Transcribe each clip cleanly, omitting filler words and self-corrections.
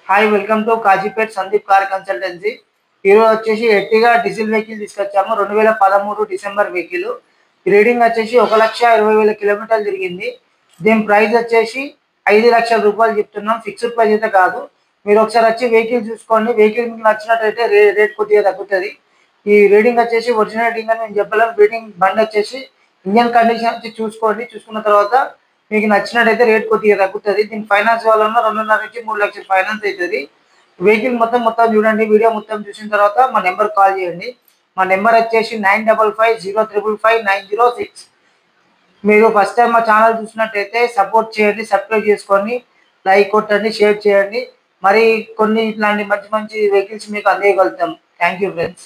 Hi welcome to Kazipet Sandeep car consultancy. ఈరోజు వచ్చేసి Ertiga diesel vehicle తీసుకొచ్చాము. 2013 డిసెంబర్ వెహికల్. రీడింగ్ వచ్చేసి 1,20,000 కిలోమీటర్లు తిరిగింది. దీని ప్రైస్ వచ్చేసి 5 లక్షల రూపాయలు చెప్తున్నాం. ఫిక్స్డ్ ప్రైస్ అయితే కాదు. మీరు ఒకసారి వచ్చి వెహికల్ చూసుకోండి. వెహికల్ మీకు నచ్చినట్టయితే రేట్ కొద్దిగా తగ్గుతుంది. ఈ రీడింగ్ వచ్చేసి ఒరిజినల్ రీడింగ్ అని నేను చెప్పలేము. రీడింగ్ బండి వచ్చేసి ఇంజన్ కండిషన్ వచ్చి చూసుకోండి. చూసుకున్న తర్వాత మీకు నచ్చినట్టయితే రేట్ కొద్దిగా తగ్గుతుంది. దీని ఫైనాన్స్ వల్ల 2.5 నుంచి 3 లక్షలు ఫైనాన్స్ అవుతుంది. వెహికల్ మొత్తం చూడండి. వీడియో మొత్తం చూసిన తర్వాత మా నెంబర్ కాల్ చేయండి. మా నెంబర్ వచ్చేసి 9550559006. మీరు ఫస్ట్ టైం మా ఛానల్ చూసినట్టయితే సపోర్ట్ చేయండి, సబ్స్క్రైబ్ చేసుకోండి, లైక్ కొట్టండి, షేర్ చేయండి. మరి కొన్ని ఇట్లాంటి మంచి మంచి వెహికల్స్ మీకు అందేయగలుగుతాం. Thank you friends.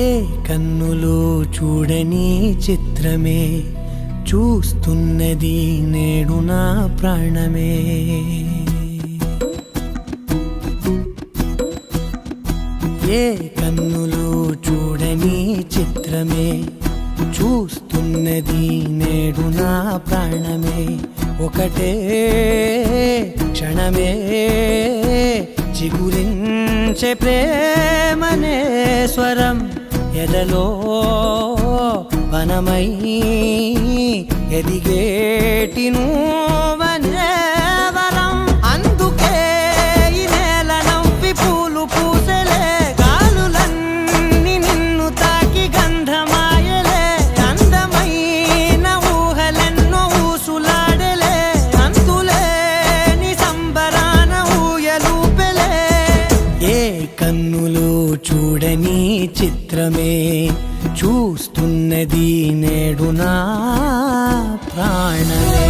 ఏ కన్నులు చూడని చిత్రమే చూస్తున్నది నేడు నా ప్రాణమే. ఏ కన్నులు చూడని చిత్రమే చూస్తున్నది నేడు నా ప్రాణమే. ఒకటే క్షణమే చిగురించే ప్రేమనే స్వరం ఎదలో వనమై ఎదిగేటి నువ్వనే వరం. అందుకే ఈ నేల నవ్వి పూలు పూసలే, గాలులన్నీ నిన్ను తాకి గంధమాయలే. అందమైన ఊహలెన్నో ఊసులాడలే, అంతులేని సంబరాన ఊయలూపెలే. ఏ కన్నులు చూడని చిత్రమే చూస్తున్నది నేడు నా ప్రాణమే.